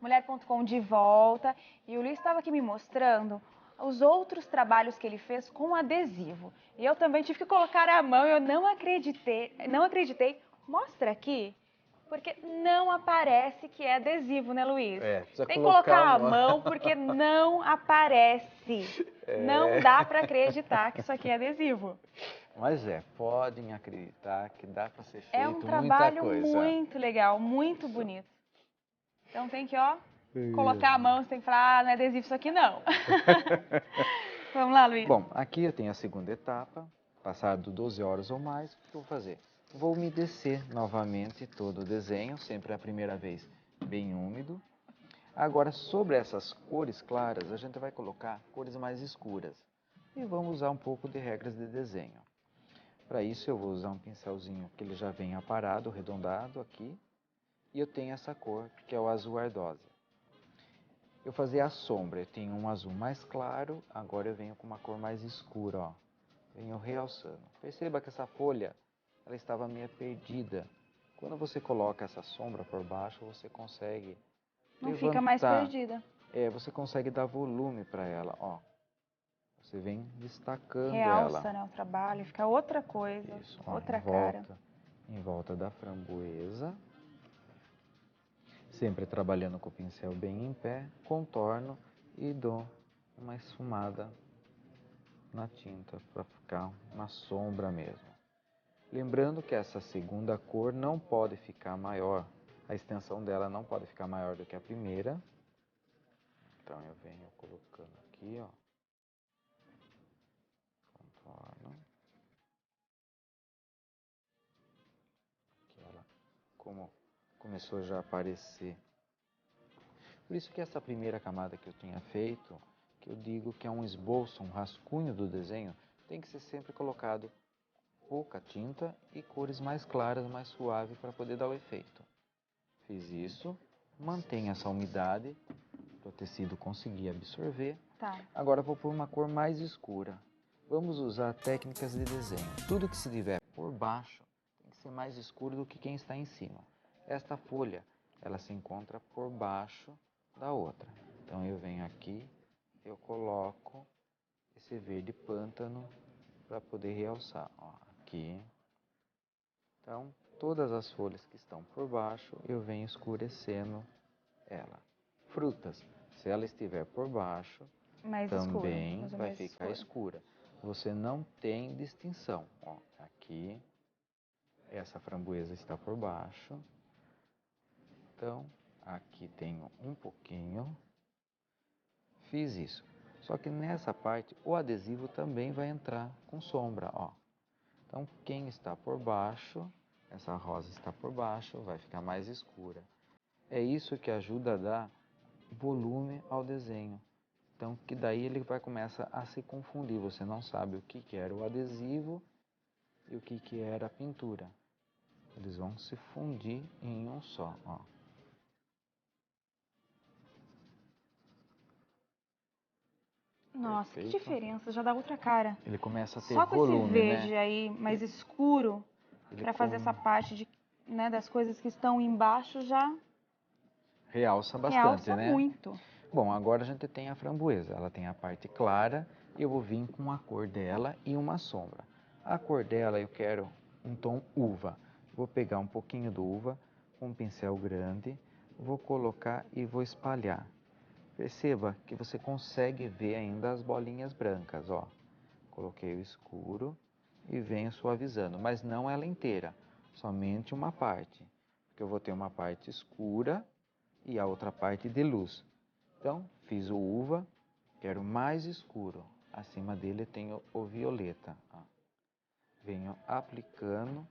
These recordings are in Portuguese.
Mulher.com de volta. E o Luiz estava aqui me mostrando os outros trabalhos que ele fez com adesivo. E eu também tive que colocar a mão, eu não acreditei. Mostra aqui, porque não aparece que é adesivo, né, Luiz? Precisa Tem que colocar a uma... mão, porque não aparece. Não dá para acreditar que isso aqui é adesivo. Mas podem acreditar que dá para ser feito É um trabalho muito legal, muito bonito. Então tem que, colocar a mão, você tem que falar, não é adesivo isso aqui não. Vamos lá, Luiz. Bom, aqui eu tenho a segunda etapa, passado 12 horas ou mais, o que eu vou fazer? Vou umedecer novamente todo o desenho, sempre a primeira vez bem úmido. Agora, sobre essas cores claras, a gente vai colocar cores mais escuras. E vamos usar um pouco de regras de desenho. Para isso eu vou usar um pincelzinho que ele já vem aparado, arredondado aqui. E eu tenho essa cor, que é o azul ardósia. Eu fazer a sombra, eu tenho um azul mais claro, agora eu venho com uma cor mais escura, ó. Venho realçando. Perceba que essa folha, ela estava meio perdida. Quando você coloca essa sombra por baixo, você consegue não fica mais perdida. Você consegue dar volume para ela, ó. Você vem destacando realça, ela. né, o trabalho, fica outra coisa, isso, ó, outra cara. Em volta da framboesa. Sempre trabalhando com o pincel bem em pé, contorno e dou uma esfumada na tinta para ficar uma sombra mesmo. Lembrando que essa segunda cor não pode ficar maior, a extensão dela não pode ficar maior do que a primeira. Então eu venho colocando aqui, ó. Contorno. Aqui ela, como começou já a aparecer. Por isso que essa primeira camada que eu tinha feito, que eu digo que é um esboço, um rascunho do desenho, tem que ser sempre colocado pouca tinta e cores mais claras, mais suaves para poder dar o efeito. Fiz isso, mantenho essa umidade para o tecido conseguir absorver. Tá. Agora vou pôr uma cor mais escura. Vamos usar técnicas de desenho. Tudo que se tiver por baixo tem que ser mais escuro do que quem está em cima. Esta folha, ela se encontra por baixo da outra. Então eu venho aqui, eu coloco esse verde pântano para poder realçar. Ó, aqui. Então, todas as folhas que estão por baixo, eu venho escurecendo ela. Frutas, se ela estiver por baixo, mais também escuro, vai ficar escura. Você não tem distinção. Ó, aqui, essa framboesa está por baixo. Então, aqui tenho um pouquinho. Fiz isso. Só que nessa parte, o adesivo também vai entrar com sombra, ó. Então, quem está por baixo, essa rosa está por baixo, vai ficar mais escura. É isso que ajuda a dar volume ao desenho. Então, que daí ele vai começar a se confundir. Você não sabe o que era o adesivo e o que era a pintura. Eles vão se fundir em um só, ó. Nossa, Perfeito. que diferença, já dá outra cara. Ele começa a ter só volume, com esse verde, né? aí mais escuro, para fazer essa parte de, das coisas que estão embaixo já realça bastante, realça né? muito. Bom, agora a gente tem a framboesa. Ela tem a parte clara e eu vou vir com a cor dela e uma sombra. A cor dela eu quero um tom uva. Vou pegar um pouquinho do uva com um pincel grande, vou colocar e vou espalhar. Perceba que você consegue ver ainda as bolinhas brancas, ó. Coloquei o escuro e venho suavizando, mas não ela inteira, somente uma parte. Porque eu vou ter uma parte escura e a outra parte de luz. Então, fiz o uva, quero mais escuro. Acima dele tenho o violeta. Ó. Venho aplicando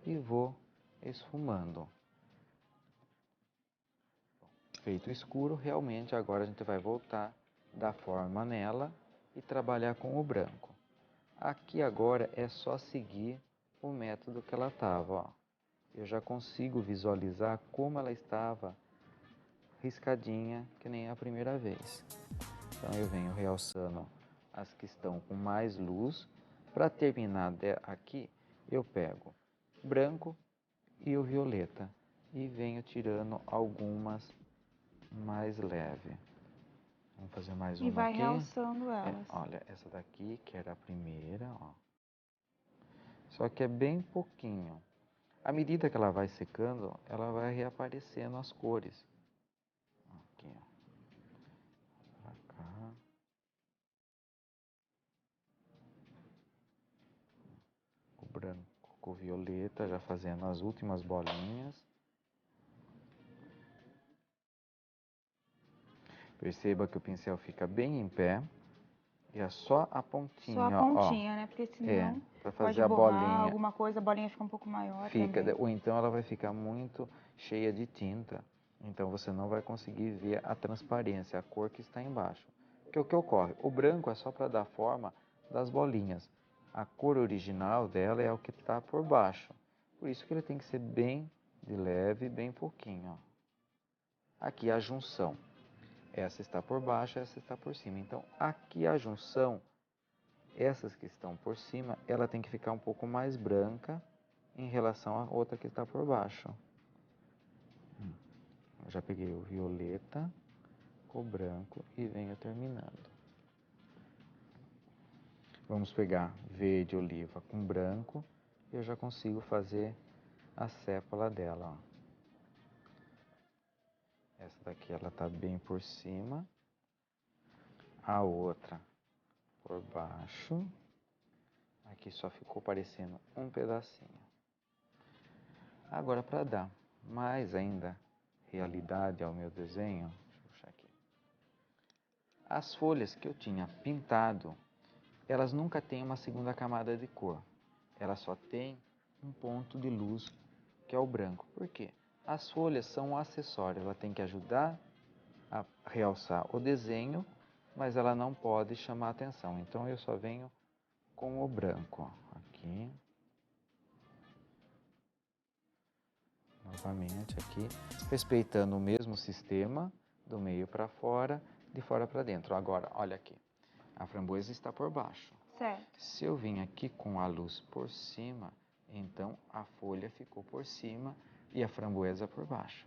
e vou esfumando. Feito escuro, realmente agora a gente vai voltar, dar forma nela e trabalhar com o branco. Aqui agora é só seguir o método que ela estava, ó. Eu já consigo visualizar como ela estava riscadinha, que nem a primeira vez. Então eu venho realçando as que estão com mais luz. Para terminar aqui, eu pego o branco e o violeta e venho tirando algumas mais leve. Vamos fazer mais E uma vai aqui. realçando elas. Olha, essa daqui, que era a primeira, ó. Só que é bem pouquinho. À medida que ela vai secando, ela vai reaparecendo as cores. Aqui, ó. Pra cá. O branco com o violeta, já fazendo as últimas bolinhas. Perceba que o pincel fica bem em pé. E é só a pontinha, Só a pontinha, né? Porque senão para pode fazer a borrar bolinha. alguma coisa, a bolinha fica um pouco maior Fica, também. ou então ela vai ficar muito cheia de tinta. Então você não vai conseguir ver a transparência, a cor que está embaixo. Porque o que ocorre? O branco é só para dar forma das bolinhas. A cor original dela é o que está por baixo. Por isso que ele tem que ser bem de leve, bem pouquinho. Ó. Aqui a junção. Essa está por baixo, essa está por cima. Então aqui a junção, essas que estão por cima, ela tem que ficar um pouco mais branca em relação à outra que está por baixo. Eu já peguei o violeta, o branco e venho terminando. Vamos pegar verde oliva com branco e eu já consigo fazer a sépala dela. Ó. Essa daqui ela tá bem por cima, a outra por baixo. Aqui só ficou parecendo um pedacinho. Agora, para dar mais ainda realidade ao meu desenho, deixa eu puxar aqui. As folhas que eu tinha pintado, elas nunca têm uma segunda camada de cor. Elas só têm um ponto de luz, que é o branco. Por quê? As folhas são um acessório, ela tem que ajudar a realçar o desenho, mas ela não pode chamar atenção. Então eu só venho com o branco. Aqui. Novamente aqui, respeitando o mesmo sistema, do meio para fora, de fora para dentro. Agora, olha aqui, a framboesa está por baixo. Certo. Se eu vim aqui com a luz por cima, então a folha ficou por cima e a framboesa por baixo.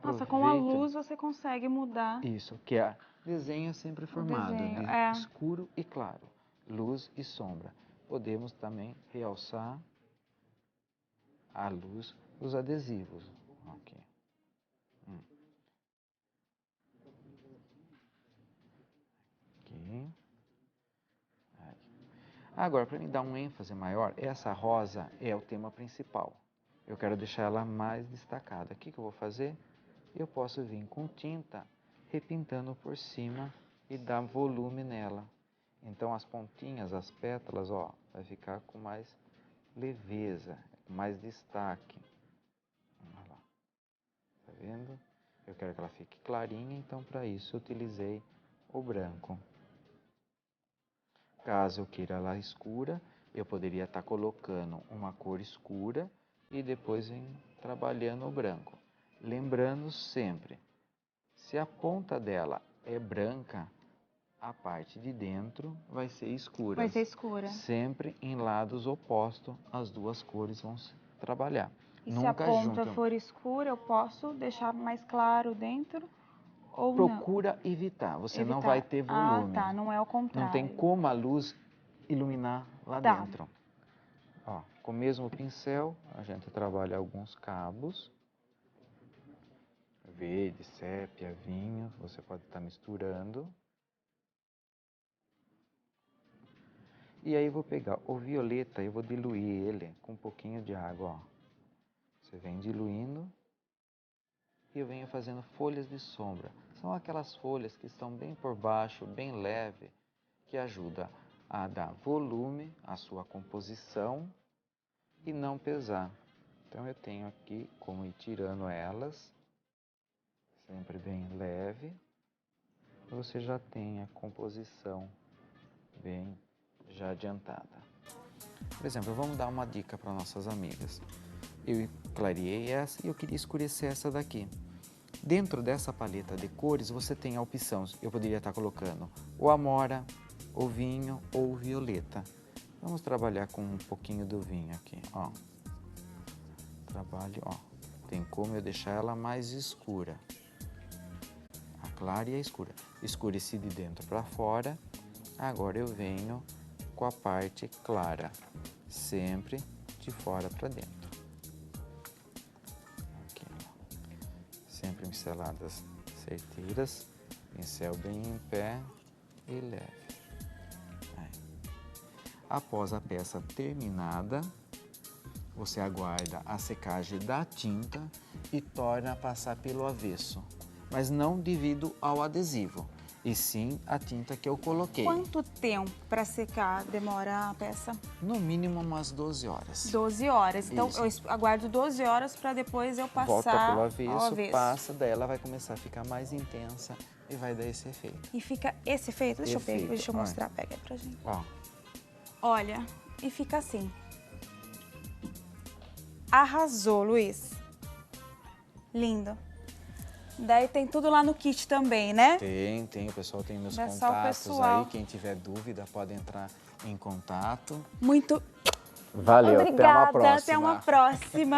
Nossa, com a luz você consegue mudar. Isso, que é desenho sempre formado desenho, de escuro e claro, luz e sombra. Podemos também realçar a luz dos adesivos. Aqui. Aqui. Agora, para me dar um ênfase maior, essa rosa é o tema principal. Eu quero deixar ela mais destacada. O que eu vou fazer? Eu posso vir com tinta, repintando por cima e dar volume nela. Então, as pontinhas, as pétalas, ó, vai ficar com mais leveza, com mais destaque. Olha lá. Tá vendo? Eu quero que ela fique clarinha, então para isso eu utilizei o branco. Caso eu queira ela escura, eu poderia estar colocando uma cor escura e depois vem trabalhando o branco. Lembrando sempre, se a ponta dela é branca, a parte de dentro vai ser escura. Vai ser escura. Sempre em lados opostos, as duas cores vão se trabalhar. E Nunca se a ponta juntam. for escura, eu posso deixar mais claro dentro ou Procura evitar, você não evitar. vai ter volume. Ah, tá, não é o contrário. Não tem como a luz iluminar lá Tá. dentro. Ó, com o mesmo pincel, a gente trabalha alguns cabos. Verde, sépia, vinho, você pode estar misturando. E aí eu vou pegar o violeta e vou diluir ele com um pouquinho de água, ó. Você vem diluindo e eu venho fazendo folhas de sombra. São aquelas folhas que estão bem por baixo, bem leve, que ajuda a dar volume à sua composição e não pesar. Então eu tenho aqui como ir tirando elas, sempre bem leve. Você já tem a composição bem já adiantada. Por exemplo, vamos dar uma dica para nossas amigas. Eu clareei essa e eu queria escurecer essa daqui. Dentro dessa paleta de cores você tem a opção, eu poderia estar colocando o amora, o vinho ou o violeta. Vamos trabalhar com um pouquinho do vinho aqui, ó. Trabalho, ó. Tem como eu deixar ela mais escura. clara e a escura. Escureci de dentro para fora, agora eu venho com a parte clara, sempre de fora para dentro. Aqui, ó. Sempre pinceladas certeiras, pincel bem em pé e leve. Aí. Após a peça terminada, você aguarda a secagem da tinta e torna a passar pelo avesso, mas não devido ao adesivo, e sim a tinta que eu coloquei. Quanto tempo para secar demora a peça? No mínimo umas 12 horas. 12 horas. Então, Isso. eu aguardo 12 horas para depois eu passar Volta pelo ao avesso, avesso. passa, daí ela vai começar a ficar mais intensa e vai dar esse efeito. E fica esse efeito? Deixa eu pegar, Efeito, deixa eu olha. mostrar. Pega aí pra gente. Ó, Olha, e fica assim. Arrasou, Luiz. Lindo. Daí tem tudo lá no kit também, né? tem, o pessoal tem meus É só o contatos pessoal. aí, quem tiver dúvida pode entrar em contato. Muito Valeu, obrigada. até uma próxima. Até uma próxima.